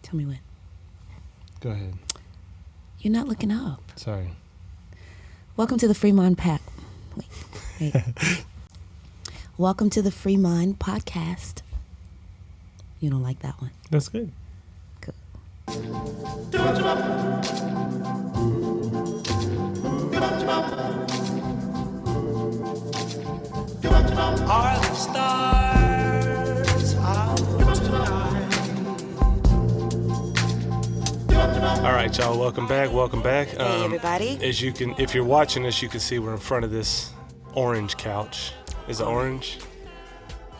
Tell me when. Go ahead. You're not looking up. Sorry. Welcome to the Free Mind Pack. Wait. Welcome to the Free Mind Podcast. You don't like that one? That's good. Good. Are the stars out tonight? All right, y'all. Welcome back. Hey, everybody. As you can, if you're watching this, you can see we're in front of this orange couch. Is it orange?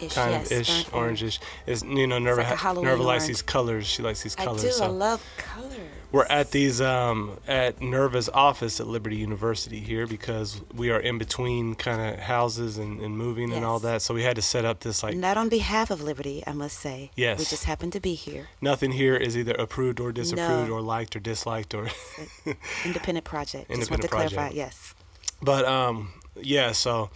Ish, Kind yes, of ish, burnt orange-ish. Nerva, like a Halloween Nerva likes orange. these colors. She likes these colors. I do. So I love colors. we're at these at Nerva's office at Liberty University here because we are in between kind of houses and moving and all Yes. that. So we had to set up this Not on behalf of Liberty, I must say. Yes. We just happen to be here. Nothing here is either approved or disapproved No. or liked or disliked or Independent project. Just want Independent to clarify. project. Yes. But yeah, so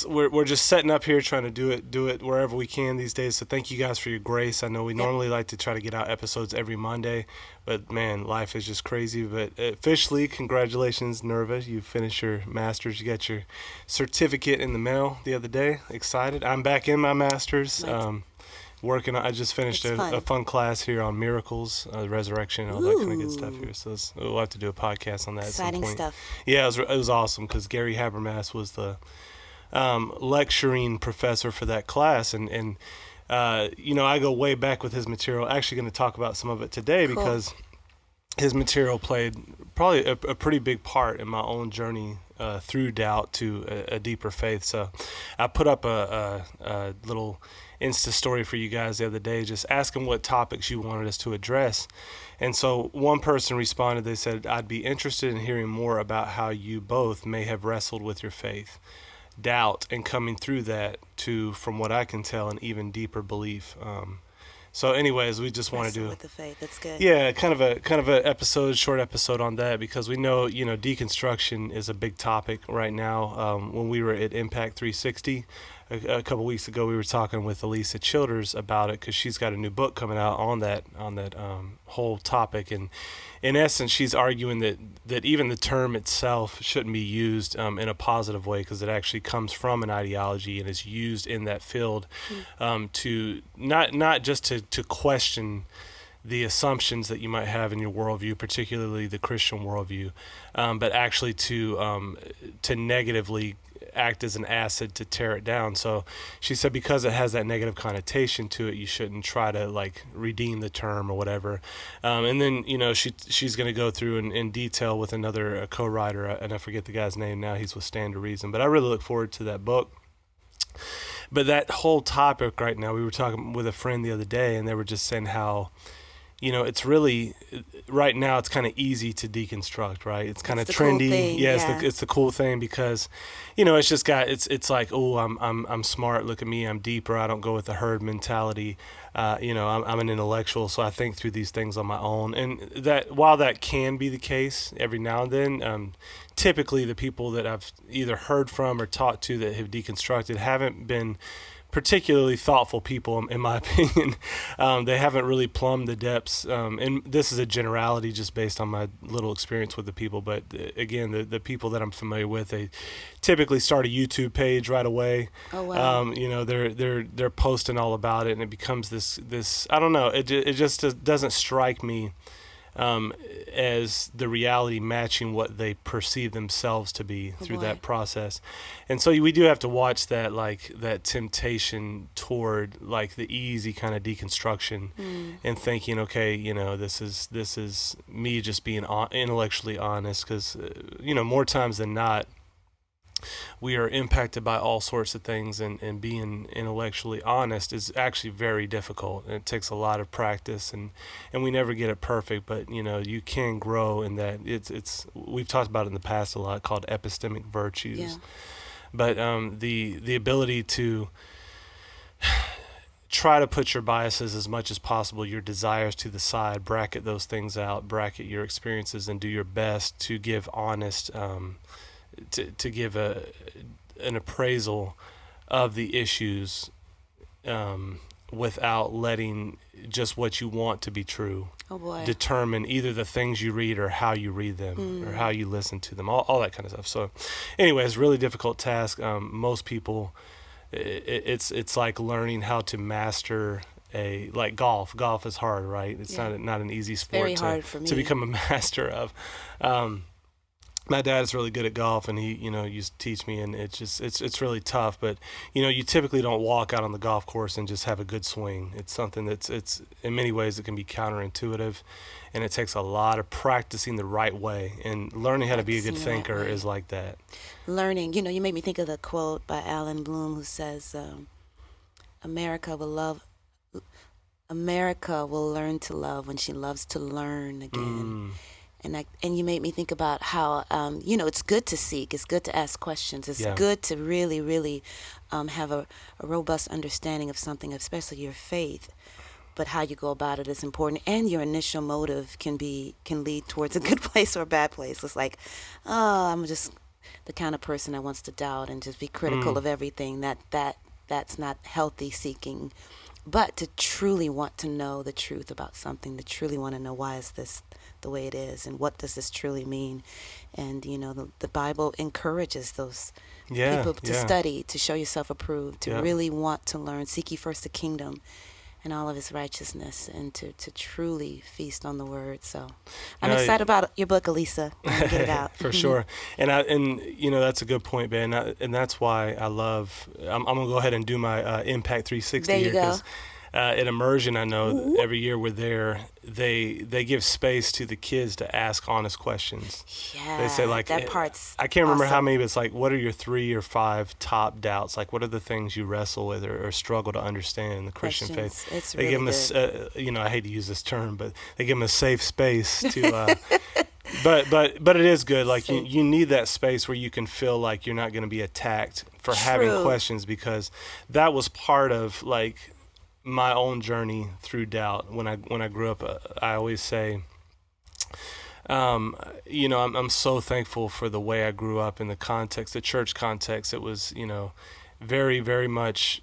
we're just setting up here trying to do it wherever we can these days. So thank you guys for your grace. I know we normally like to try to get out episodes every Monday, but man, life is just crazy. But officially, congratulations, Nerva. You finished your master's. You got your certificate in the mail the other day. Excited. I'm back in my master's. Working on, I just finished It's a fun class here on miracles, resurrection, all that kind of good stuff Ooh. here. So we'll have to do a podcast on that Exciting at some point. stuff. Yeah, it was awesome because Gary Habermas was the lecturing professor for that class, and I go way back with his material. Actually, going to talk about some of it today Cool. because his material played probably a pretty big part in my own journey through doubt to a deeper faith. So I put up a little Insta story for you guys the other day, just asking what topics you wanted us to address. And so one person responded, they said, I'd be interested in hearing more about how you both may have wrestled with your faith, doubt, and coming through that to, from what I can tell, an even deeper belief. So anyways, we just want to do with the faith. That's good. yeah, kind of a short episode on that because we know, deconstruction is a big topic right now. When we were at Impact 360 a couple weeks ago, we were talking with Elisa Childers about it because she's got a new book coming out on that whole topic. And in essence, she's arguing that even the term itself shouldn't be used in a positive way because it actually comes from an ideology and is used in that field to not just to question the assumptions that you might have in your worldview, particularly the Christian worldview, but actually to negatively act as an acid to tear it down. So she said because it has that negative connotation to it, you shouldn't try to redeem the term or whatever. And then she's going to go through in detail with another co-writer, and I forget the guy's name now. He's with Stand to Reason, but I really look forward to that book. But that whole topic right now, we were talking with a friend the other day, and they were just saying how it's really right now it's kind of easy to deconstruct, right? It's kind of It's the cool trendy. thing, Yeah, yeah. it's the cool thing because it's just got it's like, oh, I'm smart, look at me, I'm deeper, I don't go with the herd mentality. I'm an intellectual, so I think through these things on my own. And that while that can be the case every now and then, typically the people that I've either heard from or talked to that have deconstructed haven't been particularly thoughtful people, in my opinion. They haven't really plumbed the depths, and this is a generality just based on my little experience with the people. But again, the people that I'm familiar with, they typically start a YouTube page right away. Oh wow. They're posting all about it, and it becomes this. I don't know. It just doesn't strike me as the reality matching what they perceive themselves to be through that process. And so we do have to watch that, that temptation toward the easy kind of deconstruction and thinking, okay, this is me just being intellectually honest because, more times than not, we are impacted by all sorts of things, and being intellectually honest is actually very difficult. And it takes a lot of practice, and we never get it perfect, but you can grow in that. It's we've talked about it in the past a lot, called epistemic virtues. Yeah. But the ability to try to put your biases as much as possible, your desires to the side, bracket those things out, bracket your experiences, and do your best to give honest to give an appraisal of the issues without letting just what you want to be true Oh boy. determine either the things you read or how you read them or how you listen to them, all that kind of stuff. So anyway, it's a really difficult task. Most people, it's like learning how to master like golf. Golf is hard, right? It's not an easy sport very hard for to me. become a master of. My dad is really good at golf, and he, used to teach me, and it's really tough. But you typically don't walk out on the golf course and just have a good swing. It's something it's in many ways it can be counterintuitive, and it takes a lot of practicing the right way. And learning how to be a good Practicing the right thinker way. is like that. Learning, you made me think of the quote by Alan Bloom who says, America will learn to love when she loves to learn again. And you made me think about how, it's good to seek. It's good to ask questions. It's good to really, really have a robust understanding of something, especially your faith. But how you go about it is important. And your initial motive can lead towards a good place or a bad place. It's like, I'm just the kind of person that wants to doubt and just be critical of everything. That's not healthy seeking. But to truly want to know the truth about something, to truly want to know why is this the way it is, and what does this truly mean? And the Bible encourages those people to study, to show yourself approved, to really want to learn. Seek ye first the kingdom and all of his righteousness, and to truly feast on the word. So I'm excited about your book, Elisa. Get it out. For sure. And that's a good point, Ben. And that's why I love, I'm going to go ahead and do my Impact 360 There you here. go. At Immersion, I know every year we're there, they give space to the kids to ask honest questions. Yeah, They say, like, that part's I can't remember how awesome. many, but it's like, what are your 3 or 5 top doubts? Like, what are the things you wrestle with or struggle to understand in the Christian Questions. faith? It's They really give them good. I hate to use this term, but they give them a safe space to. But it is good. Like you need that space where you can feel like you're not going to be attacked for having True. questions, because that was part of like my own journey through doubt. When I grew up, I always say, I'm so thankful for the way I grew up in the church context. It was, very, very much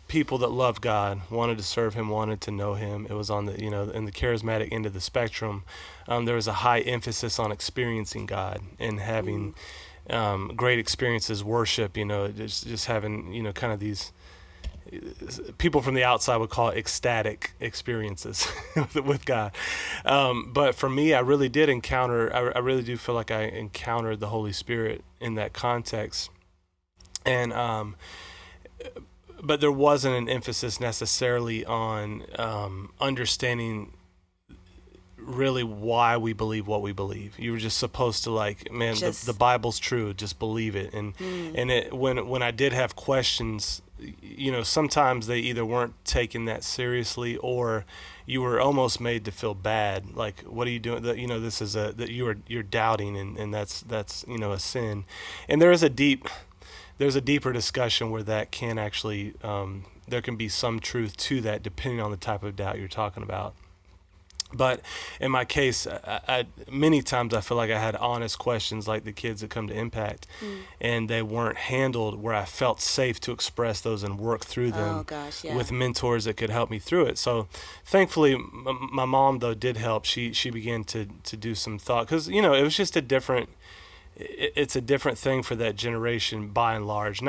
people that loved God, wanted to serve him, wanted to know him. It was on the, in the charismatic end of the spectrum. There was a high emphasis on experiencing God and having great experiences, worship, just having, kind of these, people from the outside would call it ecstatic experiences with God. But for me, I really did I really do feel like I encountered the Holy Spirit in that context. And, but there wasn't an emphasis necessarily on understanding really why we believe what we believe. You were just supposed to the Bible's true, just believe it. And when I did have questions, sometimes they either weren't taking that seriously, or you were almost made to feel bad. Like, what are you doing? This is that you're doubting, and that's a sin. And there's a deeper discussion where that can actually, there can be some truth to that depending on the type of doubt you're talking about. But in my case, I many times I feel like I had honest questions like the kids that come to Impact, and they weren't handled where I felt safe to express those and work through them with mentors that could help me through it. So thankfully, my mom, though, did help. She began to do some thought, because, it was just it's a different thing for that generation by and large.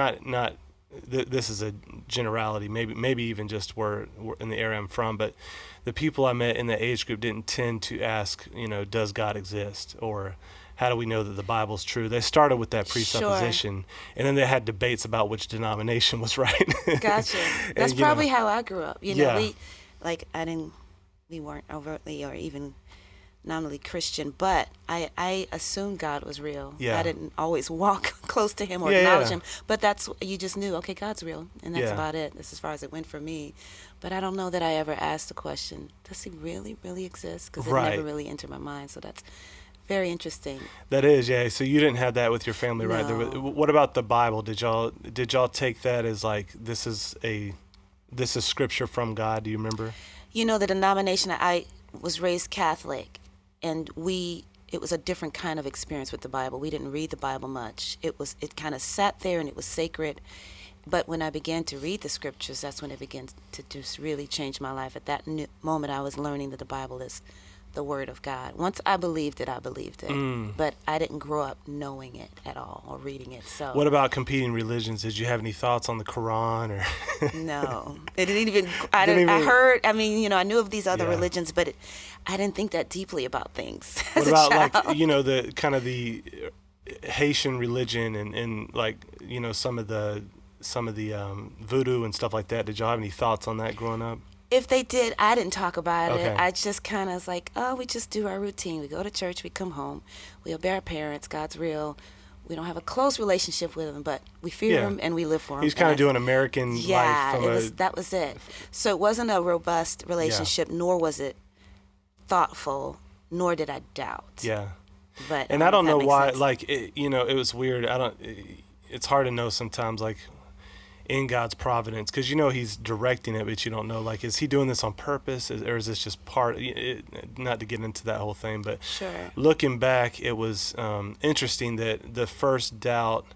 This is a generality, maybe even just where in the area I'm from, but the people I met in the age group didn't tend to ask, does God exist, or how do we know that the Bible's true? They started with that presupposition, and then they had debates about which denomination was right. Gotcha. That's probably how I grew up. We weren't overtly or even nominally Christian, but I assumed God was real. Yeah. I didn't always walk close to him or acknowledge him, but you just knew, okay, God's real, and that's about it. That's as far as it went for me. But I don't know that I ever asked the question, does he really, really exist? Because it never really entered my mind. So that's very interesting. That is, yeah. So you didn't have that with your family, right? No. What about the Bible? Did y'all take that as like, this is scripture from God? Do you remember? The denomination, I was raised Catholic, and it was a different kind of experience with the Bible. We didn't read the Bible much. It kind of sat there, and it was sacred. But when I began to read the scriptures, that's when it began to just really change my life. At that moment, I was learning that the Bible is the Word of God. Once I believed it, I believed it. But I didn't grow up knowing it at all or reading it. So What about competing religions? Did you have any thoughts on the Quran or? no, it didn't even. I even- heard. I mean, I knew of these other Yeah. religions, but I didn't think that deeply about things What as about a child. like the kind of the Haitian religion and like some of the voodoo and stuff like that? Did y'all have any thoughts on that growing up? If they did, I didn't talk about Okay. it. I just kind of was like, oh, we just do our routine. We go to church, we come home, we obey our parents. God's real. We don't have a close relationship with him, but we fear Yeah. him and we live for him. He's kind of doing American yeah, life from that was it. So it wasn't a robust relationship, nor was it thoughtful, nor did I doubt. yeah. But And I don't that know makes why. sense. Like it was weird. It's hard to know sometimes. Like in God's providence, because he's directing it, but you don't know, like, is he doing this on purpose, or is this just part not to get into that whole thing, but Sure. looking back, it was interesting that the first doubt,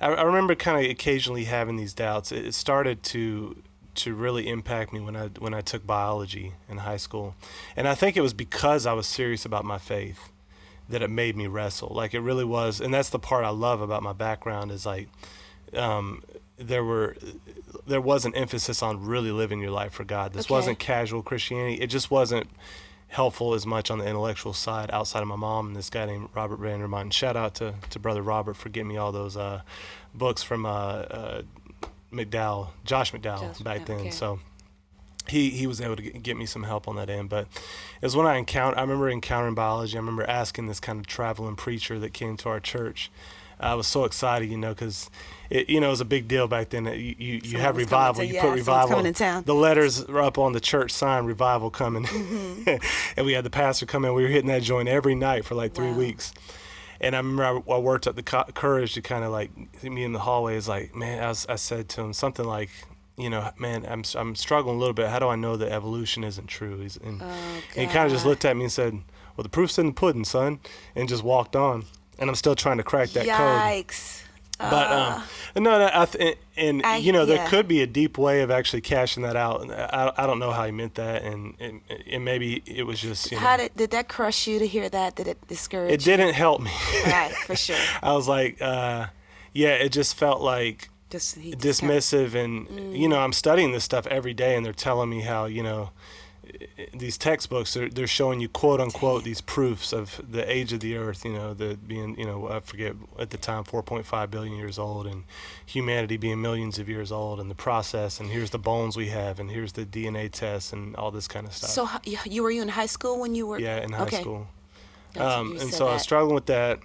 I remember kind of occasionally having these doubts. It started to really impact me when I took biology in high school, and I think it was because I was serious about my faith that it made me wrestle. Like, it really was. And that's the part I love about my background, is like there was an emphasis on really living your life for God. This wasn't casual Christianity. It just wasn't helpful as much on the intellectual side outside of my mom and this guy named Robert Vandermont. Shout out to Brother Robert for getting me all those books from Josh McDowell back then. Okay. So he was able to get me some help on that end. But it was when I remember encountering biology. I remember asking this kind of traveling preacher that came to our church. I was so excited, because it was a big deal back then that you have revival. You put revival. Coming in town. The letters are up on the church sign, revival coming. And we had the pastor come in. We were hitting that joint every night for like 3 weeks. And I remember I worked up the courage to kind of like me in the hallway. Is like, man, I said to him something like, man, I'm struggling a little bit. How do I know that evolution isn't true? And he kind of just looked at me and said, well, the proof's in the pudding, son, and just walked on. And I'm still trying to crack that code. Yikes. But there could be a deep way of actually cashing that out. I don't know how he meant that, and maybe it was just. How did that crush you to hear that? Did it discourage you? It didn't help me. Right, for sure. I was like, it just felt like dismissive, and I'm studying this stuff every day, and they're telling me how these textbooks they're showing you, quote unquote, these proofs of the age of the earth, the being, I forget at the time 4.5 billion years old, and humanity being millions of years old, and the process, and here's the bones we have, and here's the DNA tests, and all this kind of stuff. So were you in high school when you were? Yeah, in high school. And so I was struggling with that.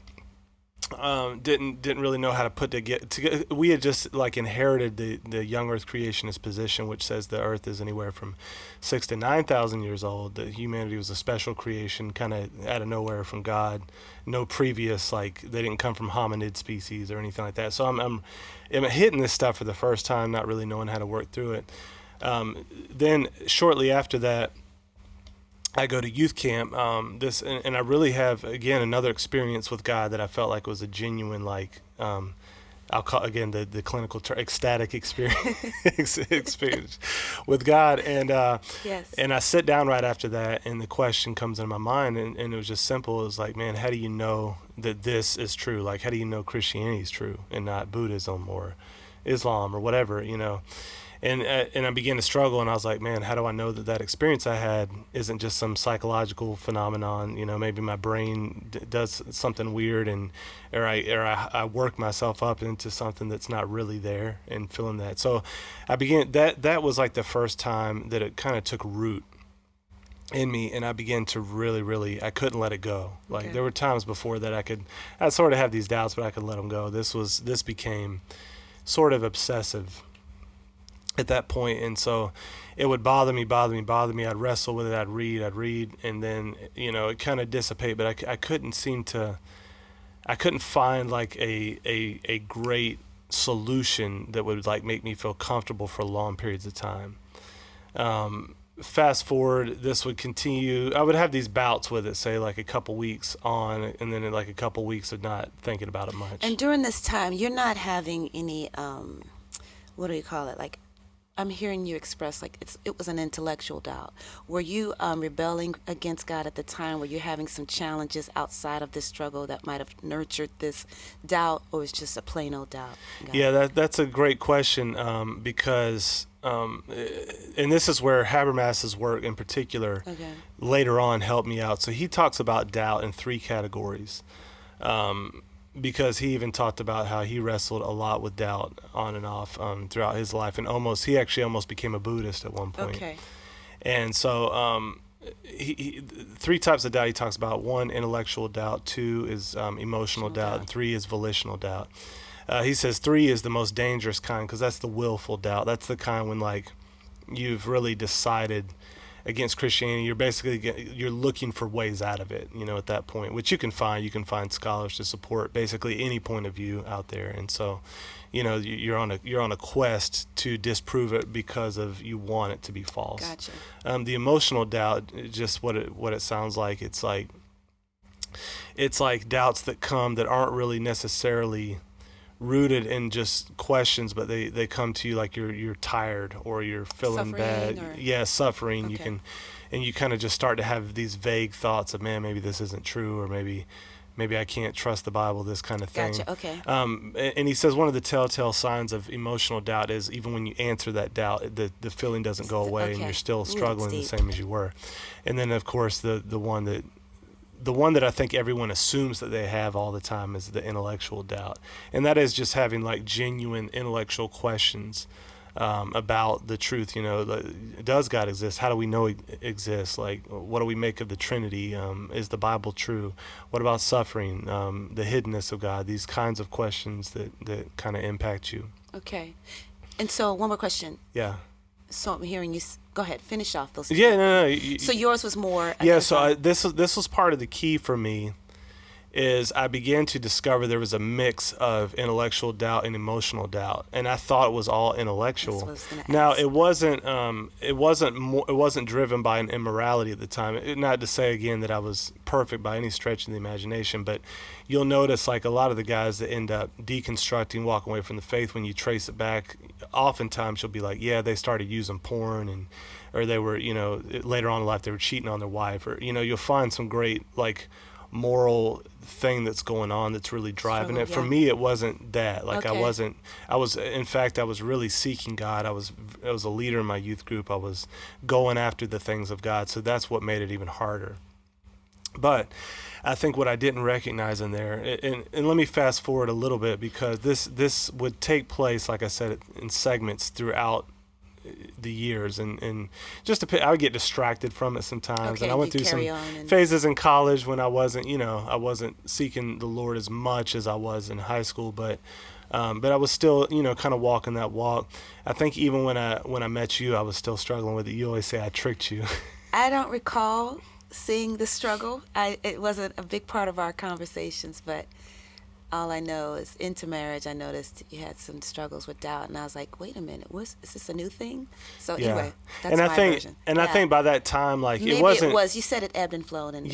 Didn't really know how to put together. We had just like inherited the young Earth creationist position, which says the Earth is anywhere from 6,000 to 9,000 years old. That humanity was a special creation, kind of out of nowhere from God. No previous, like, they didn't come from hominid species or anything like that. So I'm hitting this stuff for the first time, not really knowing how to work through it. Then shortly after that, I go to youth camp, and I really have, again, another experience with God that I felt like was a genuine, like, I'll call, again, the clinical ecstatic experience with God. And Yes. and I sit down right after that, and the question comes into my mind, and it was just simple. It was like, man, how do you know that this is true? Like, how do you know Christianity is true and not Buddhism or Islam or whatever, And I began to struggle, and I was like, man, how do I know that experience I had isn't just some psychological phenomenon? Maybe my brain does something weird, or I work myself up into something that's not really there, and feeling that. So I began, that was like the first time that it kind of took root in me, and I began to really, I couldn't let it go. Like, Okay. there were times before that I'd sort of have these doubts, but I could let them go. This became sort of obsessive at that point, and so it would bother me. I'd wrestle with it. I'd read, and then it kind of dissipate. But I couldn't find like a great solution that would like make me feel comfortable for long periods of time. Fast forward, this would continue. I would have these bouts with it, say like a couple weeks on, and then like a couple weeks of not thinking about it much. And during this time, you're not having any what do you call it? Like, I'm hearing you express like it was an intellectual doubt. Were you rebelling against God at the time? Were you having some challenges outside of this struggle that might have nurtured this doubt, or was it just a plain old doubt? Yeah, that's a great question, because and this is where Habermas's work in particular Okay. later on helped me out. So he talks about doubt in three categories, because he even talked about how he wrestled a lot with doubt on and off throughout his life, and he actually almost became a Buddhist at one point. Okay. And so he three types of doubt he talks about. One, intellectual doubt. Two is emotional doubt. And three is volitional doubt. He says three is the most dangerous kind, because that's the willful doubt. That's the kind when like you've really decided against Christianity. You're looking for ways out of it, at that point, which you can find scholars to support basically any point of view out there. And so, you're on a quest to disprove it because of you want it to be false. Gotcha. The emotional doubt, just what it sounds like. It's like doubts that come that aren't really necessarily rooted in just questions, but they come to you like you're tired or you're feeling Suffering bad. Suffering. Okay. You kind of just start to have these vague thoughts of, man, maybe this isn't true, or maybe I can't trust the Bible, this kind of thing. Gotcha. Okay. And he says one of the telltale signs of emotional doubt is even when you answer that doubt, the feeling doesn't go away, and you're still struggling the same as you were. And then of course the one that I think everyone assumes that they have all the time is the intellectual doubt. And that is just having like genuine intellectual questions about the truth. Does God exist? How do we know he exists? Like, what do we make of the Trinity? Is the Bible true? What about suffering? The hiddenness of God? These kinds of questions that kind of impact you. Okay. And so one more question. Yeah. So I'm hearing you. Go ahead. Finish off those. Yeah, no. So yours was more. Yeah. So this was part of the key for me. Is I began to discover there was a mix of intellectual doubt and emotional doubt, and I thought it was all intellectual. Now it wasn't. It wasn't driven by an immorality at the time. Not to say again that I was perfect by any stretch of the imagination, but you'll notice like a lot of the guys that end up deconstructing, walking away from the faith, when you trace it back, oftentimes you'll be like, yeah, they started using porn or they were, later on in life they were cheating on their wife, or you'll find some great like moral thing that's going on that's really driving it. For me, it wasn't that. Like, okay. In fact, I was really seeking God. I was a leader in my youth group. I was going after the things of God. So that's what made it even harder. But I think what I didn't recognize in there, and let me fast forward a little bit, because this would take place, like I said, in segments throughout the years, and I would get distracted from it sometimes. Okay, and I went through some phases in college when I wasn't seeking the Lord as much as I was in high school, but I was still kind of walking that walk. I think even when I met you, I was still struggling with it. You always say I tricked you. I don't recall seeing the struggle. It wasn't a big part of our conversations, but all I know is into marriage, I noticed you had some struggles with doubt, and I was like, wait a minute, is this a new thing? So anyway, that's my version. And I think by that time, like, maybe it wasn't. It was. You said it ebbed and flowed in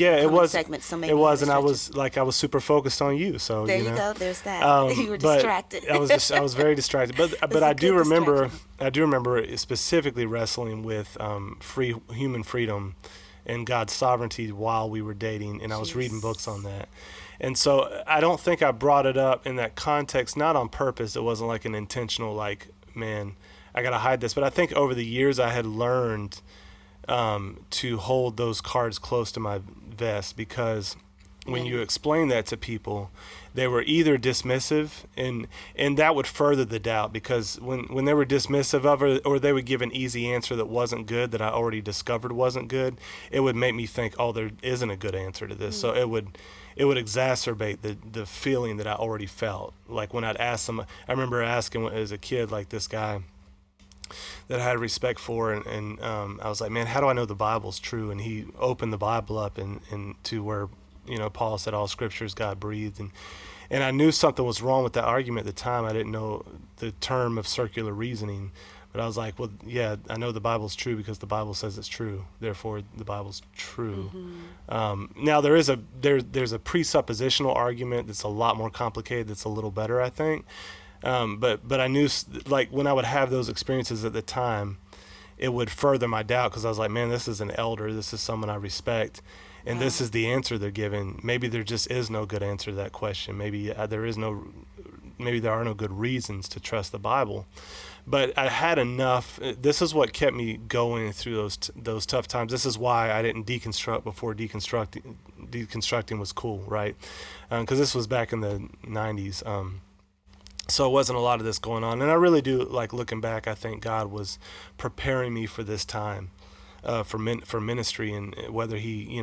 segments, so maybe it was, and I was super focused on you. So there you go. There's that. You were distracted. I was very distracted. But I do remember specifically wrestling with human freedom and God's sovereignty while we were dating, and I was reading books on that. And so I don't think I brought it up in that context, not on purpose. It wasn't like an intentional, like, man, I got to hide this. But I think over the years I had learned to hold those cards close to my vest, because when you explain that to people, they were either dismissive, and that would further the doubt, because when they were dismissive of it, or they would give an easy answer that wasn't good, that I already discovered wasn't good, it would make me think, oh, there isn't a good answer to this. So it would exacerbate the feeling that I already felt. Like when I'd ask them, I remember asking as a kid, like this guy that I had respect for, and I was like, man, how do I know the Bible's true? And he opened the Bible up and to where, Paul said all scripture is God breathed, and I knew something was wrong with that argument at the time. I didn't know the term of circular reasoning, but I was like, well, yeah, I know the Bible's true because the Bible says it's true. Therefore, the Bible's true. Mm-hmm. Now there's a presuppositional argument that's a lot more complicated. That's a little better, I think. But I knew, like, when I would have those experiences at the time, it would further my doubt, because I was like, man, this is an elder. This is someone I respect. And this is the answer they're giving. Maybe there just is no good answer to that question. Maybe maybe there are no good reasons to trust the Bible. But I had enough. This is what kept me going through those tough times. This is why I didn't deconstruct before deconstructing was cool, right? Because this was back in the 90s. So it wasn't a lot of this going on. And I really do, like, looking back, I think God was preparing me for this time, for ministry, and whether he,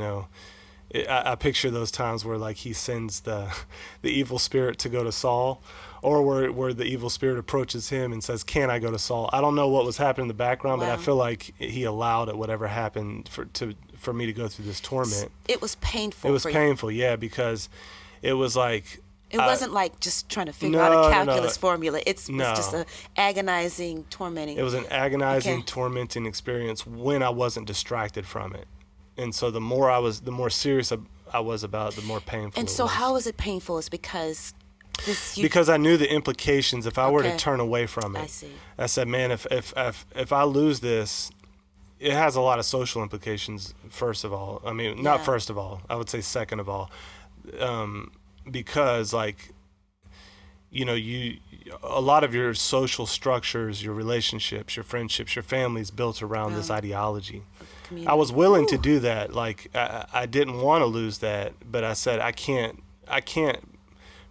I picture those times where, like, he sends the evil spirit to go to Saul, or where the evil spirit approaches him and says, "Can I go to Saul?" I don't know what was happening in the background, but I feel like he allowed it, whatever happened, for me to go through this torment. It was painful. It was painful, yeah, because it was like, it wasn't like just trying to figure out a calculus formula. It was just an agonizing, tormenting. It was an agonizing, tormenting experience when I wasn't distracted from it. And so the more serious I was about it, the more painful it was. And so how was it painful? It's because because I knew the implications if I were to turn away from it. I see. I said, man, if I lose this, it has a lot of social implications, first of all. I mean, not first of all. I would say second of all. Because, like, a lot of your social structures, your relationships, your friendships, your family's built around this ideology. I was willing to do that. Like, I didn't want to lose that, but I said, I can't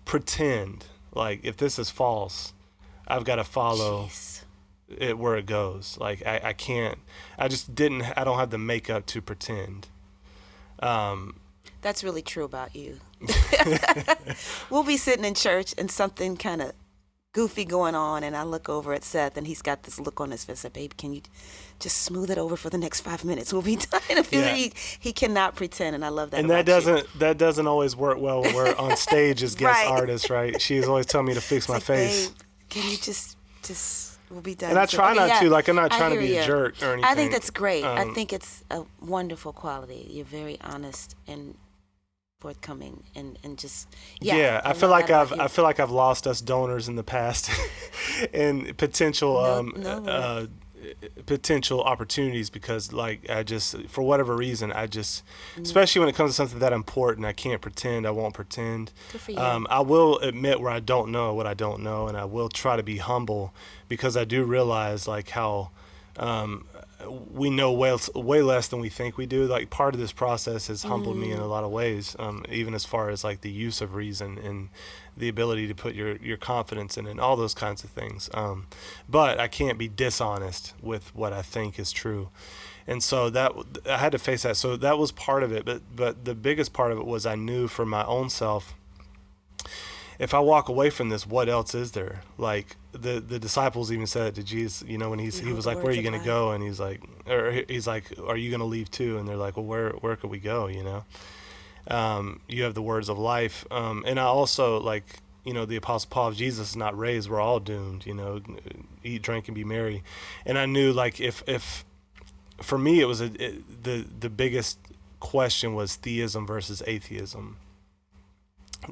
pretend. Like, if this is false, I've got to follow it where it goes. Like, I can't, I don't have the makeup to pretend. That's really true about you. We'll be sitting in church and something kind of goofy going on, and I look over at Seth, and he's got this look on his face. I say, "Babe, can you just smooth it over for the next 5 minutes? We'll be done." I feel like he cannot pretend, and I love that. And that doesn't always work well when we're on stage as guest artists, right? She's always telling me to fix my face. "Babe, can you just we'll be done." And I try not to. Like, I'm not trying to be a jerk or anything. I think that's great. I think it's a wonderful quality. You're very honest and forthcoming, and just I feel like I've lost us donors in the past and potential potential opportunities, because, like, I just, for whatever reason, especially when it comes to something that important, I can't pretend. I won't pretend. Good for you. I will admit where I don't know what I don't know, and I will try to be humble, because I do realize, like, how we know way less than we think we do. Like, part of this process has humbled me in a lot of ways, even as far as, like, the use of reason and the ability to put your confidence in it and all those kinds of things. But I can't be dishonest with what I think is true. And so that I had to face that. So that was part of it. But the biggest part of it was, I knew for my own self, if I walk away from this, what else is there? Like, the disciples even said it to Jesus, when he was like, "Where are you going to go?" And he's like, "Are you going to leave too?" And they're like, "Well, where could we go?" You have the words of life. And I also, like, the Apostle Paul, if Jesus is not raised, we're all doomed, eat, drink, and be merry. And I knew, like, if for me, it was the biggest question was theism versus atheism.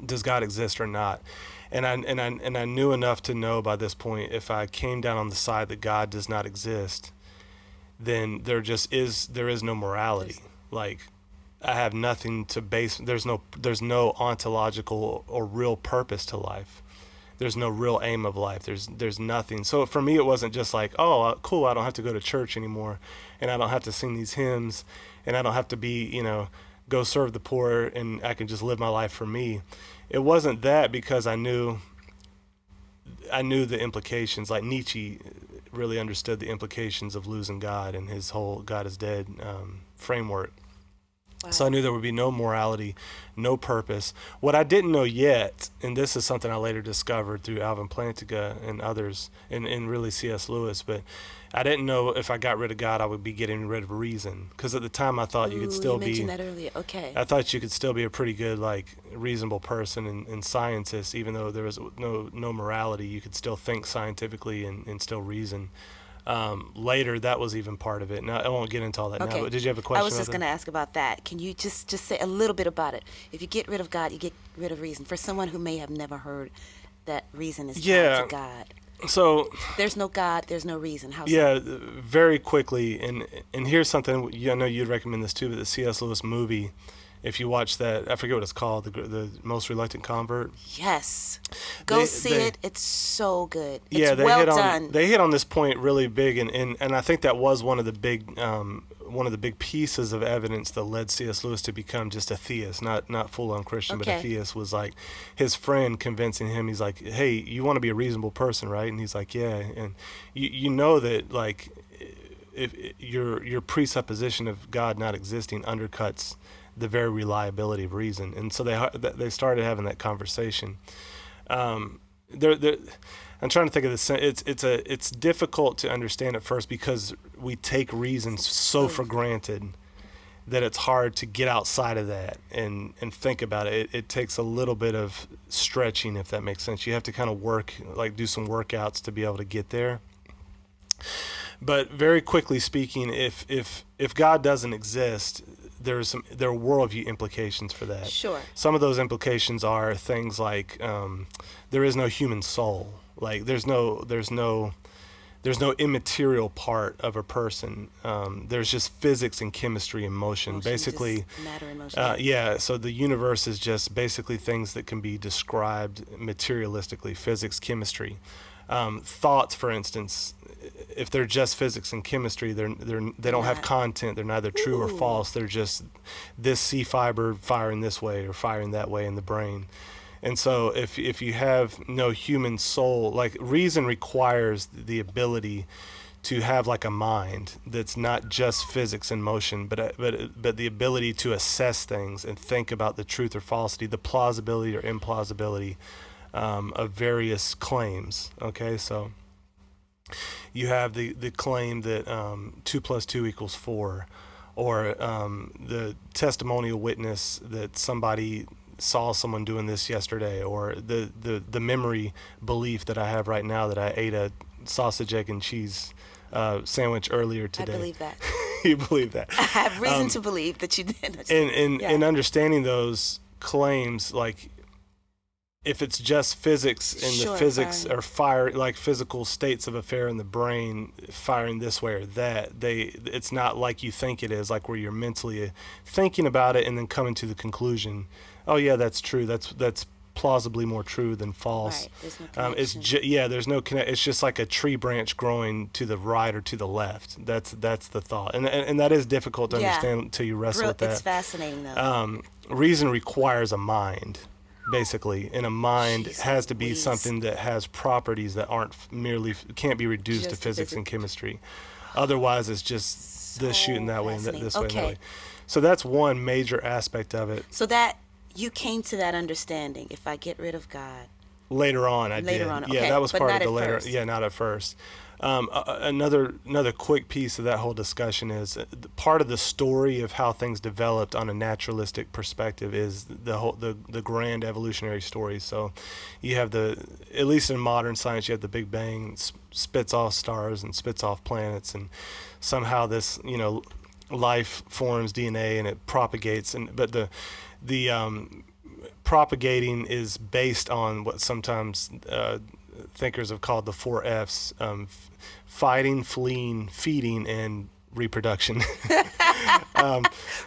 Does God exist or not? And I knew enough to know by this point, if I came down on the side that God does not exist, then there is no morality. Like, I have nothing to base. There's no ontological or real purpose to life. There's no real aim of life. There's nothing. So for me, it wasn't just like, oh, cool, I don't have to go to church anymore, and I don't have to sing these hymns, and I don't have to be, go serve the poor, and I can just live my life for me. It wasn't that, because I knew the implications. Like, Nietzsche really understood the implications of losing God and his whole God is dead framework. Wow. So I knew there would be no morality, no purpose. What I didn't know yet, and this is something I later discovered through Alvin Plantinga and others, and really C.S. Lewis, but I didn't know if I got rid of God, I would be getting rid of reason. Because at the time, I thought you could still be. You mentioned that earlier. Okay. I thought you could still be a pretty good, like, reasonable person and scientist, even though there was no morality. You could still think scientifically and still reason. Later, that was even part of it. Now, I won't get into all that now, but did you have a question? I was just going to ask about that. Can you just say a little bit about it? If you get rid of God, you get rid of reason. For someone who may have never heard that reason is tied Yeah. to God. So There's no God, there's no reason. How's yeah, that? very quickly, and here's something I know you'd recommend this too, but the C.S. Lewis movie, if you watch that, I forget what it's called, the Most Reluctant Convert. Yes. Go see they it. It's so good. Yeah, It's well done. they hit on this point really big, and I think that was one of the big pieces of evidence that led C.S. Lewis to become just a theist, not full on Christian, but a Okay. theist. Was like his friend convincing him. He's like, hey, you want to be a reasonable person, right? And he's like, yeah, and you know that like if your presupposition of God not existing undercuts the very reliability of reason, and so they started having that conversation. They're I'm trying to think of this. It's difficult to understand at first because we take reason so for granted that it's hard to get outside of that and think about it. It takes a little bit of stretching, if that makes sense. You have to kind of do some workouts to be able to get there. But very quickly speaking, if God doesn't exist, there are worldview implications for that. Sure. Some of those implications are things like there is no human soul. Like there's no immaterial part of a person. There's just physics and chemistry and motion. Basically, just matter and motion. yeah. So the universe is just basically things that can be described materialistically, physics, chemistry. Thoughts, for instance, if they're just physics and chemistry, they don't have content. They're neither true or false. They're just this C fiber firing this way or firing that way in the brain. And so if you have no human soul, like reason requires the ability to have like a mind that's not just physics and motion, but the ability to assess things and think about the truth or falsity, the plausibility or implausibility of various claims. Okay, so you have the claim that 2 + 2 = 4, or the testimonial witness that somebody saw someone doing this yesterday, or the memory belief that I have right now that I ate a sausage, egg, and cheese sandwich earlier today. I believe that. You believe that? I have reason to believe that you did. In understanding those claims, like if it's just physics and the physics are fire, like physical states of affair in the brain firing this way or that, it's not like you think it is, like where you're mentally thinking about it and then coming to the conclusion, oh yeah, that's true. That's plausibly more true than false. Right. There's no connection. There's no connect. It's just like a tree branch growing to the right or to the left. That's the thought, and that is difficult to understand until you wrestle with that. It's fascinating though. Reason requires a mind, basically, and a mind has to be something that has properties that can't be reduced to physics and chemistry. Otherwise, it's just this shooting that way and this way and that way. So that's one major aspect of it. So that you came to that understanding. If I get rid of God. Later on, I did. Later on, okay. Yeah, that was But part not of the at later. first. Yeah, not at first. Another quick piece of that whole discussion is part of the story of how things developed on a naturalistic perspective is the grand evolutionary story. So you have at least in modern science, you have the Big Bang, spits off stars and spits off planets, and somehow this life forms DNA and it propagates, but the propagating is based on what sometimes thinkers have called the 4 F's: fighting, fleeing, feeding, and reproduction.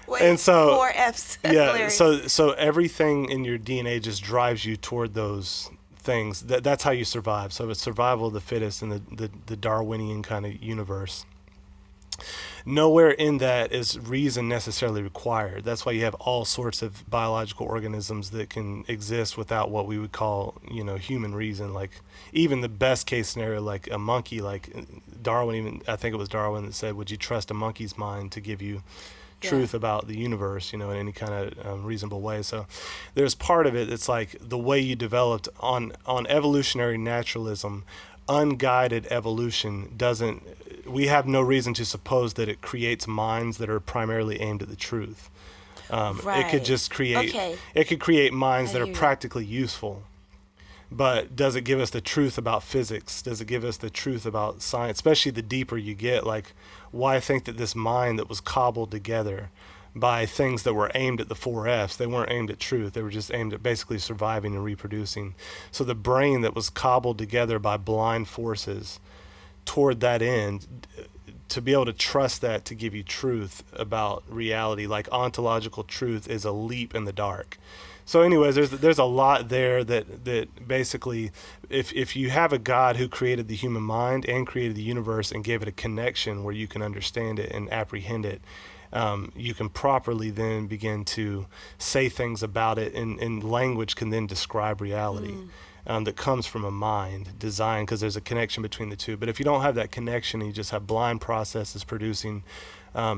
Wait, and so 4 F's. That's hilarious. so everything in your DNA just drives you toward those things. That's how you survive. So it's survival of the fittest in the Darwinian kind of universe. Nowhere in that is reason necessarily required. That's why you have all sorts of biological organisms that can exist without what we would call, human reason. Like even the best case scenario, like a monkey, like Darwin, I think it was Darwin that said, would you trust a monkey's mind to give you truth about the universe, in any kind of reasonable way? So there's part of it. It's like the way you developed on evolutionary naturalism. Unguided evolution we have no reason to suppose that it creates minds that are primarily aimed at the truth. It could just create minds that are practically useful. But does it give us the truth about physics? Does it give us the truth about science? Especially the deeper you get, like why think that this mind that was cobbled together by things that were aimed at the four F's. They weren't aimed at truth. They were just aimed at basically surviving and reproducing. So the brain that was cobbled together by blind forces toward that end, to be able to trust that to give you truth about reality, like ontological truth, is a leap in the dark. So anyways, there's a lot there that basically, if you have a God who created the human mind and created the universe and gave it a connection where you can understand it and apprehend it, you can properly then begin to say things about it, and language can then describe reality. That comes from a mind design, because there's a connection between the two. But if you don't have that connection, and you just have blind processes producing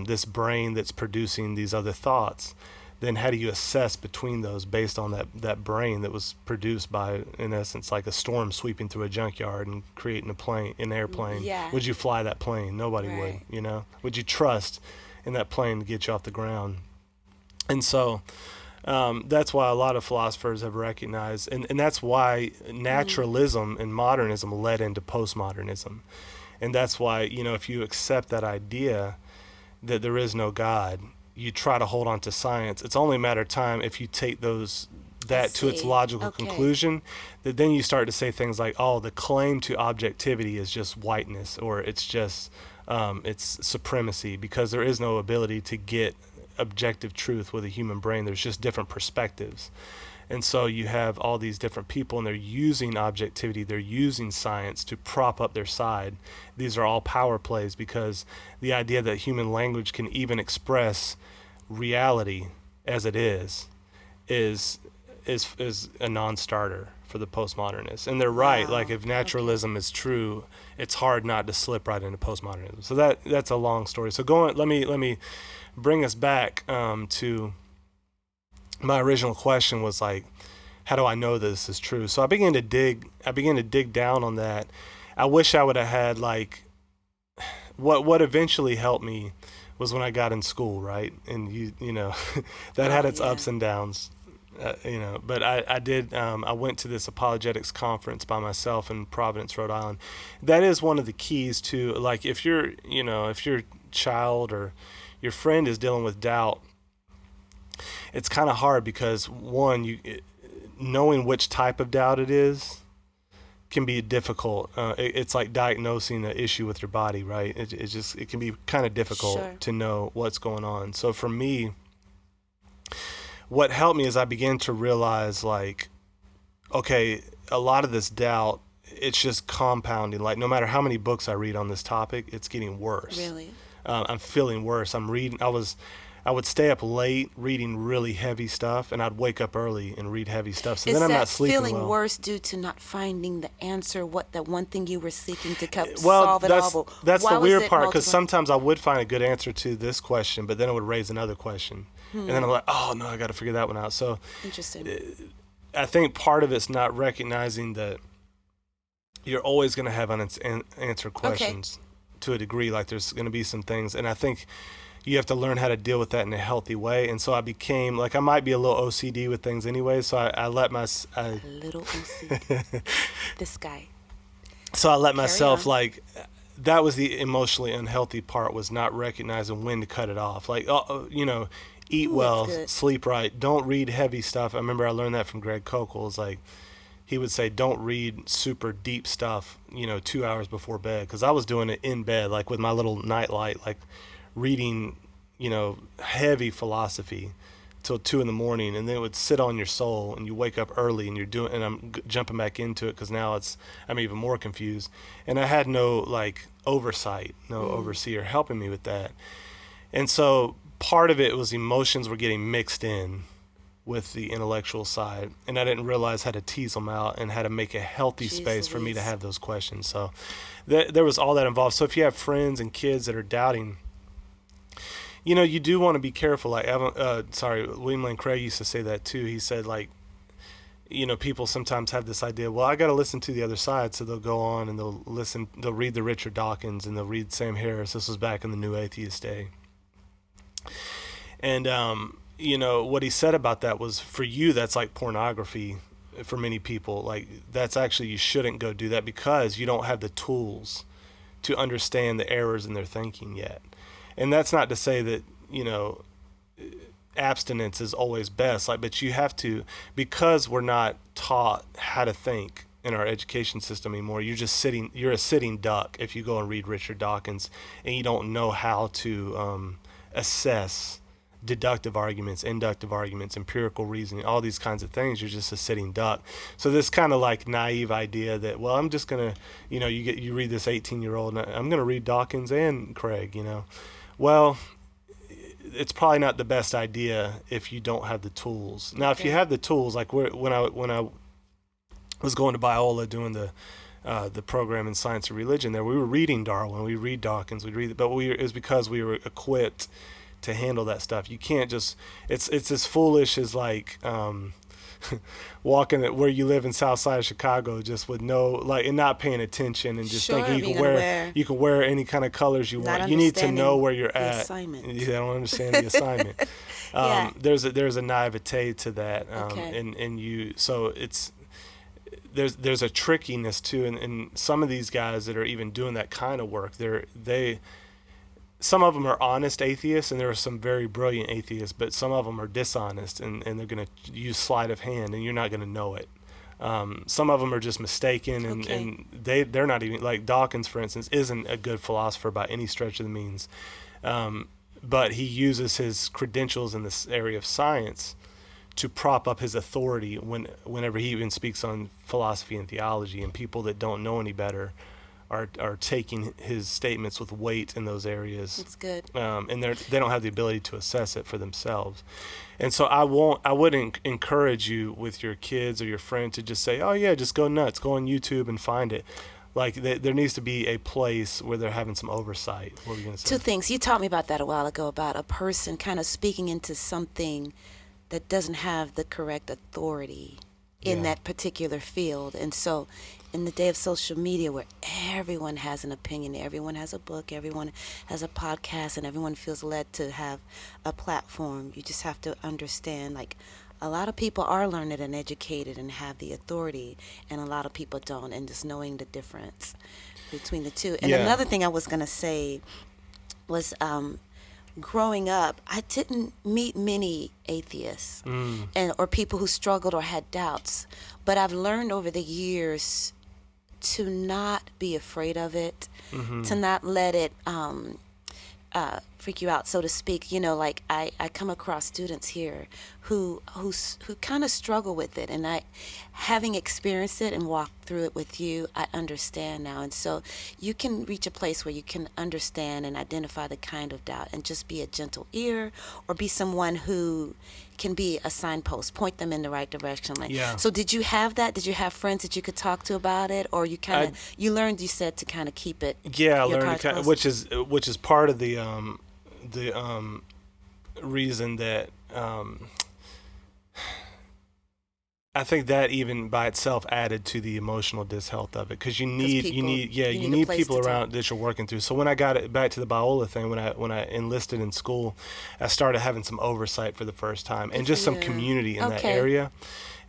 this brain that's producing these other thoughts, then how do you assess between those based on that brain that was produced by, in essence, like a storm sweeping through a junkyard and creating an airplane? Yeah. Would you fly that plane? Nobody would, you know? Would you trust in that plane to get you off the ground? And so that's why a lot of philosophers have recognized, and that's why naturalism and modernism led into postmodernism. And that's why, you know, if you accept that idea that there is no God, you try to hold on to science. It's only a matter of time if you take that to its logical conclusion, that then you start to say things like, oh, the claim to objectivity is just whiteness, or it's just it's supremacy, because there is no ability to get objective truth with a human brain. There's just different perspectives. And so you have all these different people, and they're using objectivity, they're using science to prop up their side. These are all power plays, because the idea that human language can even express reality as it is a non-starter for the postmodernists. And they're right. Wow. Like, if naturalism is true, it's hard not to slip right into postmodernism. So that's a long story. So let me bring us back to my original question was like, how do I know this is true? So I began to dig down on that. I wish I would have had, like, what eventually helped me was when I got in school, right? And you know, that had its ups and downs, you know. But I did. I went to this apologetics conference by myself in Providence, Rhode Island. That is one of the keys to, like, if your child or your friend is dealing with doubt, it's kind of hard, because one, knowing which type of doubt it is can be difficult. It's like diagnosing an issue with your body, right? It can be kind of difficult to know what's going on. So for me, what helped me is I began to realize, like, okay, a lot of this doubt, it's just compounding. Like, no matter how many books I read on this topic, it's getting worse. Really? I'm feeling worse. I would stay up late reading really heavy stuff, and I'd wake up early and read heavy stuff. So then I'm not sleeping well. Is that feeling worse due to not finding the answer, that one thing you were seeking to solve it all? That's the weird part, because sometimes I would find a good answer to this question, but then it would raise another question. And then I'm like, oh, no, I got to figure that one out. So interesting. I think part of it's not recognizing that you're always going to have unanswered questions to a degree. Like, there's going to be some things, and I think you have to learn how to deal with that in a healthy way. And so I became, like, I might be a little OCD with things anyway, so I let a little OCD. This guy. So I let myself, like, that was the emotionally unhealthy part, was not recognizing when to cut it off. Like, you know, eat well, sleep right, don't read heavy stuff. I remember I learned that from Greg Kokel. It's like, he would say, don't read super deep stuff, 2 hours before bed. Because I was doing it in bed, like with my little night light, like reading, heavy philosophy till 2 a.m, and then it would sit on your soul, and you wake up early, and you're doing, and I'm jumping back into it because now I'm even more confused, and I had no oversight, no overseer helping me with that, and so part of it was emotions were getting mixed in with the intellectual side, and I didn't realize how to tease them out and how to make a healthy space for me to have those questions. So there was all that involved. So if you have friends and kids that are doubting, you do want to be careful. Like William Lane Craig used to say that too. He said, people sometimes have this idea, well, I got to listen to the other side. So they'll go on and they'll read the Richard Dawkins and they'll read Sam Harris. This was back in the New Atheist day. And, what he said about that was, for you, that's like pornography for many people. Like, that's actually, you shouldn't go do that because you don't have the tools to understand the errors in their thinking yet. And that's not to say that, abstinence is always best. Like, but you have to, because we're not taught how to think in our education system anymore. You're a sitting duck if you go and read Richard Dawkins, and you don't know how to assess deductive arguments, inductive arguments, empirical reasoning, all these kinds of things. You're just a sitting duck. So this kind of like naive idea that, well, I'm just gonna, you read this 18-year-old, and I'm gonna read Dawkins and Craig, Well, it's probably not the best idea if you don't have the tools. Now, if you have the tools, like when I was going to Biola doing the program in Science of Religion, there we were reading Darwin, we read Dawkins, but it was because we were equipped to handle that stuff. You can't just, it's as foolish as like walking where you live in South Side of Chicago just with no, like, and not paying attention and just thinking you can wear any kind of colors you want. You need to know where you're at. Assignment. You don't understand the assignment. There's a naivete to that, and you, so it's, there's a trickiness too, and some of these guys that are even doing that kind of work, some of them are honest atheists, and there are some very brilliant atheists, but some of them are dishonest, and they're going to use sleight of hand, and you're not going to know it. Some of them are just mistaken, and they're not even, like Dawkins, for instance, isn't a good philosopher by any stretch of the means, but he uses his credentials in this area of science to prop up his authority whenever he even speaks on philosophy and theology, and people that don't know any better are taking his statements with weight in those areas. That's good. And they don't have the ability to assess it for themselves. And so I wouldn't encourage you with your kids or your friend to just say, oh yeah, just go nuts, go on YouTube and find it. Like there needs to be a place where they're having some oversight. What were you going to say? Two things. You taught me about that a while ago, about a person kind of speaking into something that doesn't have the correct authority in that particular field. And so in the day of social media, where everyone has an opinion, everyone has a book, everyone has a podcast, and everyone feels led to have a platform, you just have to understand, like, a lot of people are learned and educated and have the authority, and a lot of people don't, and just knowing the difference between the two. And another thing I was going to say was, growing up, I didn't meet many atheists or people who struggled or had doubts, but I've learned over the years to not be afraid of it, to not let it freak you out, so to speak. Like I come across students here who kind of struggle with it, and having experienced it and walked through it with you, I understand now. And so you can reach a place where you can understand and identify the kind of doubt, and just be a gentle ear, or be someone who can be a signpost, point them in the right direction. So did you have that? Did you have friends that you could talk to about it, or you learned, you said, to kind of keep it? Yeah, I learned, which is part of the reason that I think that even by itself added to the emotional dishealth of it, because you need people around that you're working through. So when I got it back to the Biola thing, when I enlisted in school, I started having some oversight for the first time, and just some community in that area,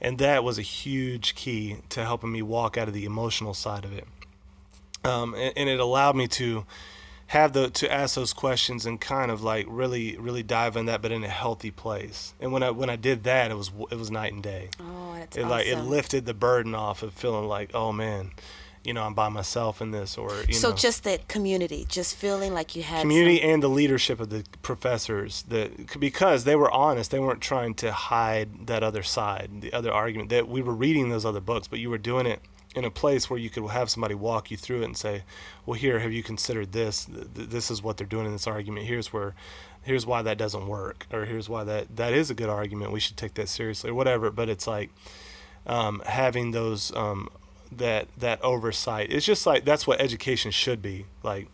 and that was a huge key to helping me walk out of the emotional side of it, and it allowed me to to ask those questions and kind of like really, really dive in that, but in a healthy place. And when I did that, it was night and day. Oh, that's awesome. Like, it lifted the burden off of feeling like, oh man, I'm by myself in this, or So just that community, just feeling like you had community, and the leadership of the professors, because they were honest, they weren't trying to hide that other side, the other argument, that we were reading those other books, but you were doing it in a place where you could have somebody walk you through it and say, well, here, have you considered this? This is what they're doing in this argument. Here's why that doesn't work, or here's why that is a good argument. We should take that seriously, or whatever. But it's like having those that oversight. It's just like, that's what education should be like.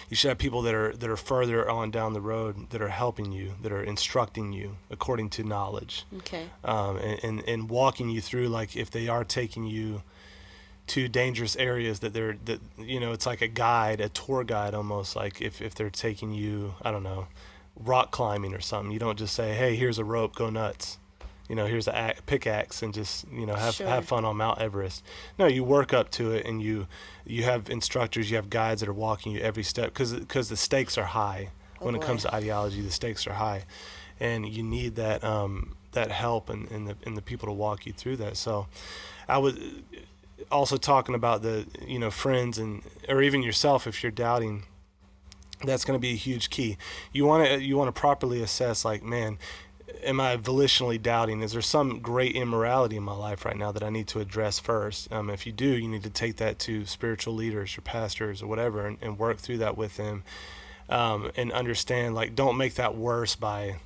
You should have people that are further on down the road, that are helping you, that are instructing you according to knowledge. Okay. And walking you through, like, if they are taking you to dangerous areas, that it's like a guide, a tour guide almost. Like if they're taking you, I don't know, rock climbing or something, you don't just say, hey, here's a rope, go nuts. Here's a pickaxe, and just, have fun on Mount Everest. No, you work up to it, and you have instructors, you have guides that are walking you every step, because the stakes are high. when it comes to ideology, the stakes are high, and you need that that help and the people to walk you through that. So I was also talking about the friends or even yourself if you're doubting. That's going to be a huge key. You want to properly assess, like, man, am I volitionally doubting? Is there some great immorality in my life right now that I need to address first? If you do, you need to take that to spiritual leaders, your pastors, or whatever, and work through that with them, and understand, like, don't make that worse by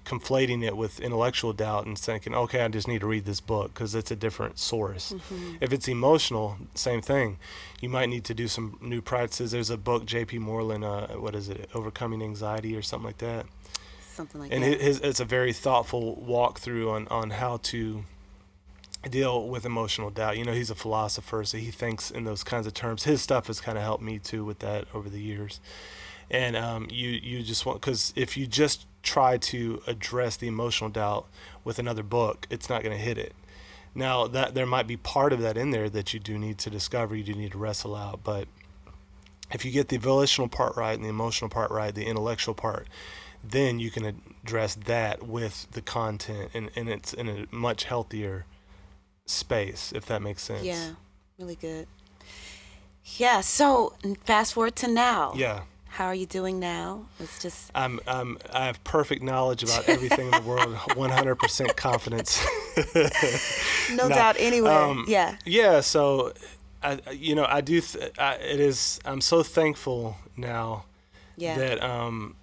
conflating it with intellectual doubt and thinking, okay, I just need to read this book because it's a different source. If it's emotional, same thing. You might need to do some new practices. There's a book, J.P. Moreland, what is it, Overcoming Anxiety or something like that. Something like and that. It's a very thoughtful walkthrough on how to deal with emotional doubt. He's a philosopher, so he thinks in those kinds of terms. His stuff has kind of helped me too with that over the years. And you just want, because if you just try to address the emotional doubt with another book, it's not going to hit it. Now, that there might be part of that in there that you do need to discover, you do need to wrestle out, but if you get the volitional part right and the emotional part right, the intellectual part, then you can address that with the content, and it's in a much healthier space, if that makes sense. Yeah, really good. Yeah, so fast forward to now. Yeah. How are you doing now? It's just I have perfect knowledge about everything in the world, 100% confidence. no doubt anywhere. Yeah. Yeah, so I'm so thankful now that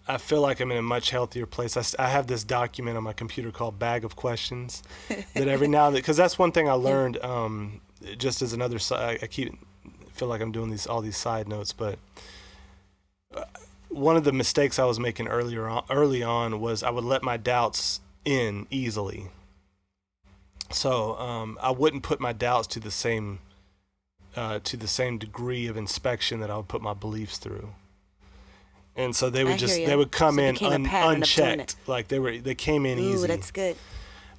I feel like I'm in a much healthier place. I have this document on my computer called Bag of Questions that every now and then, because that's one thing I learned, just as another side. I feel like I'm doing all these side notes, but one of the mistakes I was making early on was I would let my doubts in easily. So I wouldn't put my doubts to the same degree of inspection that I would put my beliefs through. And so they would come in unchecked, like they came in easy. Ooh, that's good.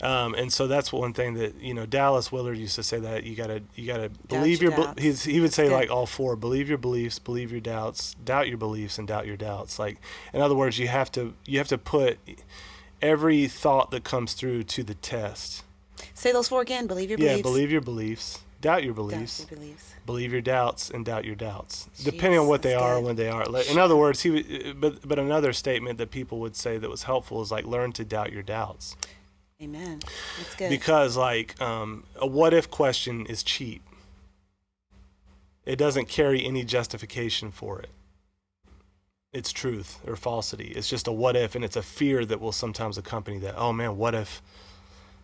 And so that's one thing that Dallas Willard used to say, that you gotta believe your he would say, like, all four: believe your beliefs, believe your doubts, doubt your beliefs, and doubt your doubts. Like, in other words, you have to put every thought that comes through to the test. Say those four again. Believe your beliefs. Yeah, believe your beliefs, doubt your beliefs, believe your doubts, and doubt your doubts. Depending on what they are, when they are. In other words, but another statement that people would say that was helpful is, like, learn to doubt your doubts. Amen. That's good. Because, like, a what if question is cheap. It doesn't carry any justification for it. It's truth or falsity. It's just a what if, and it's a fear that will sometimes accompany that. Oh man, what if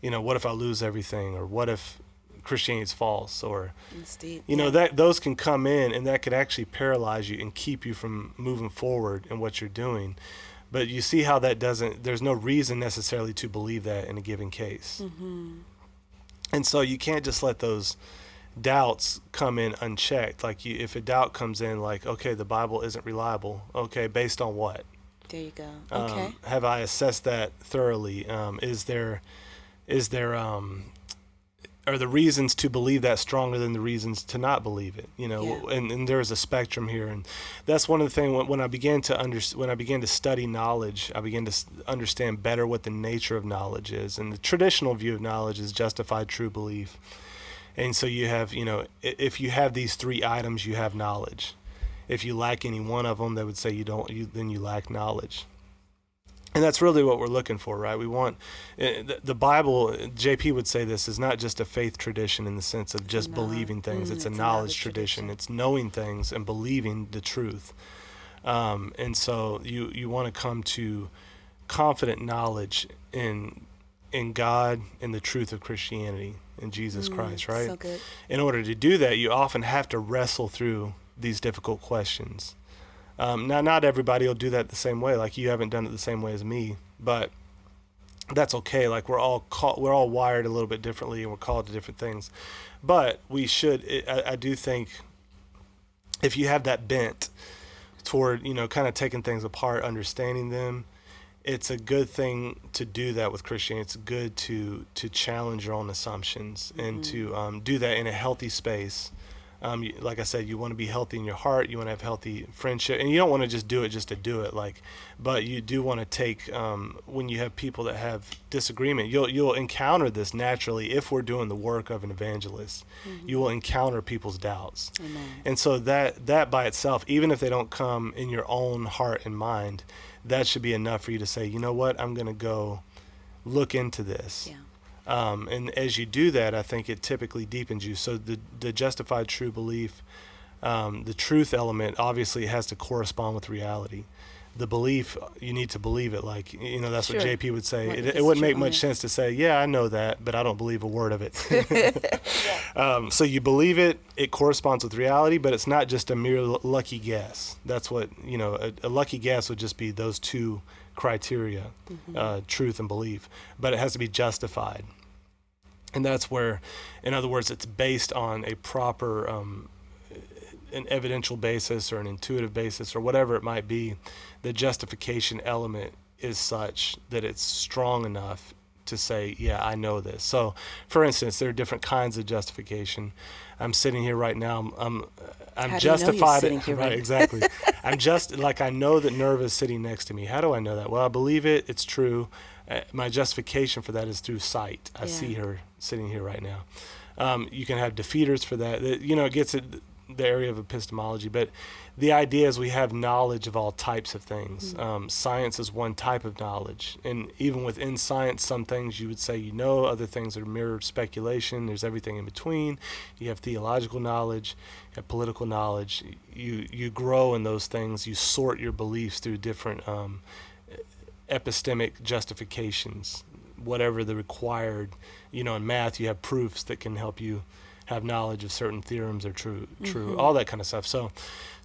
I lose everything, or what if Christianity is false, or that those can come in, and that could actually paralyze you and keep you from moving forward in what you're doing. But you see how there's no reason necessarily to believe that in a given case. Mm-hmm. And so you can't just let those doubts come in unchecked. Like, if a doubt comes in, like, okay, the Bible isn't reliable. Okay, based on what? There you go. Okay. Have I assessed that thoroughly? Are the reasons to believe that stronger than the reasons to not believe it? And there is a spectrum here, and that's one of the things. When I began to study knowledge, I began to understand better what the nature of knowledge is. And the traditional view of knowledge is justified true belief. And so you have, if you have these three items, you have knowledge. If you lack any one of them, they would say then you lack knowledge. And that's really what we're looking for, right? We want the Bible. JP would say this is not just a faith tradition in the sense of just believing things. It's a knowledge tradition. It's knowing things and believing the truth. And so you want to come to confident knowledge in God and the truth of Christianity in Jesus Christ, right? So good. In order to do that, you often have to wrestle through these difficult questions. Now, not everybody will do that the same way. Like, you haven't done it the same way as me, but that's okay. Like, we're all wired a little bit differently, and we're called to different things. But we should. I do think if you have that bent toward, kind of taking things apart, understanding them, it's a good thing to do that with Christianity. It's good to challenge your own assumptions and to do that in a healthy space. Like I said, you want to be healthy in your heart. You want to have healthy friendship, and you don't want to just do it just to do it. But you do want to take when you have people that have disagreement. You'll encounter this naturally if we're doing the work of an evangelist. Mm-hmm. You will encounter people's doubts, Amen. and so that by itself, even if they don't come in your own heart and mind, that should be enough for you to say, you know what, I'm going to go look into this. Yeah. And as you do that, I think it typically deepens you. So the justified true belief, the truth element obviously has to correspond with reality. The belief, you need to believe it. Like, that's Sure. what JP would say. Right, It wouldn't make much sense to say, yeah, I know that, but I don't believe a word of it. Yeah. So you believe it, it corresponds with reality, but it's not just a mere lucky guess. That's what, a lucky guess would just be those two criteria, Mm-hmm. truth and belief, but it has to be justified. And that's where, in other words, it's based on a proper, an evidential basis or an intuitive basis or whatever it might be. The justification element is such that it's strong enough to say, yeah, I know this. So, for instance, there are different kinds of justification. I'm sitting here right now. I'm How justified. do you know you're sitting here right, right exactly. I'm just like, I know that Nerva is sitting next to me. How do I know that? Well, I believe it. It's true. My justification for that is through sight. I see her sitting here right now. You can have defeaters for that. It gets at the area of epistemology, but the idea is we have knowledge of all types of things. Science is one type of knowledge, and even within science, some things you would say other things are mere speculation. There's everything in between. You have theological knowledge, you have political knowledge. You grow in those things. You sort your beliefs through different epistemic justifications, whatever the required. In math, you have proofs that can help you have knowledge of certain theorems are true, all that kind of stuff. So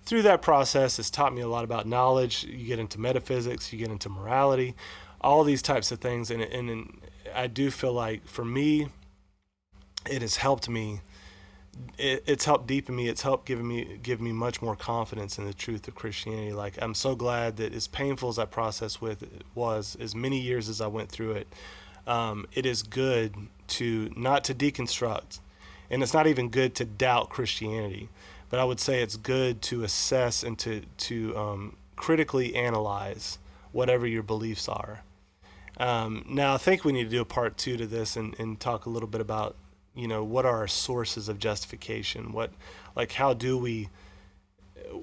through that process, it's taught me a lot about knowledge. You get into metaphysics, you get into morality, all these types of things. And I do feel like for me, it has helped me. It's helped deepen me. It's helped give me much more confidence in the truth of Christianity. Like, I'm so glad that as painful as that process was, as many years as I went through it, it is good to not to deconstruct. And it's not even good to doubt Christianity, but I would say it's good to assess and to critically analyze whatever your beliefs are. Now, I think we need to do a part 2 to this and talk a little bit about, what are our sources of justification? How do we?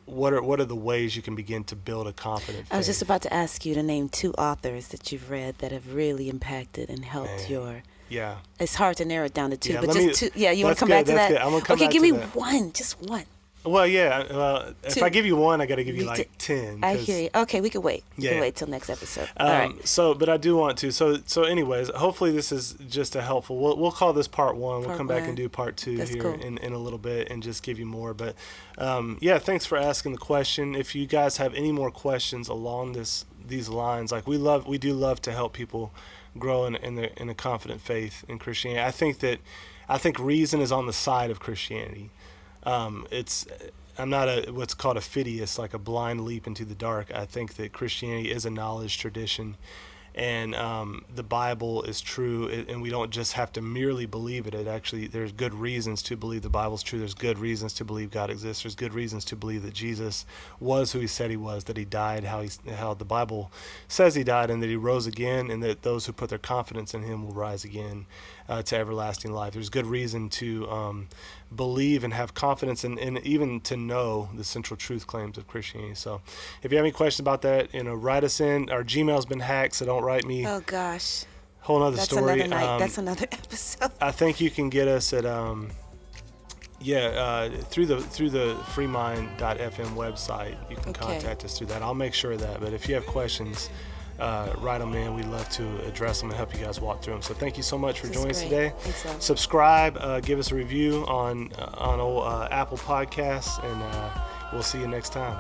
What are the ways you can begin to build a confident faith? I was just about to ask you to name 2 authors that you've read that have really impacted and helped your. Yeah. It's hard to narrow it down to 2, Yeah, but just 2. Yeah, you want to come back to that? Good. I'm gonna come okay, back give to me that. one, just one. Well, yeah. Well, if 2. I give you one, I got to give you You like 10. I hear you. Okay, we can wait. We Yeah. can wait till next episode. All right. So, but I do want to. So, anyways, hopefully this is just a helpful. We'll call this part 1. We'll come back and do part 2 That's here cool. in a little bit and just give you more. But yeah, thanks for asking the question. If you guys have any more questions along these lines, like we do love to help people grow in a confident faith in Christianity. I think reason is on the side of Christianity. I'm not what's called a fideist, like a blind leap into the dark. I think that Christianity is a knowledge tradition, and the Bible is true, and we don't just have to merely believe it. There's good reasons to believe the Bible's true. There's good reasons to believe God exists. There's good reasons to believe that Jesus was who he said he was, that he died how the Bible says he died, and that he rose again, and that those who put their confidence in him will rise again to everlasting life. There's good reason to believe and have confidence and even to know the central truth claims of Christianity. So if you have any questions about that, write us in. Our Gmail's been hacked, so don't write me. Oh gosh. Whole other That's story. another night. That's another episode. I think you can get us at through the freemind.fm website. You can contact us through that. I'll make sure of that. But if you have questions, write them in. We'd love to address them and help you guys walk through them. So thank you so much for joining us today. Thanks, so. Subscribe, give us a review on Apple Podcasts, and we'll see you next time.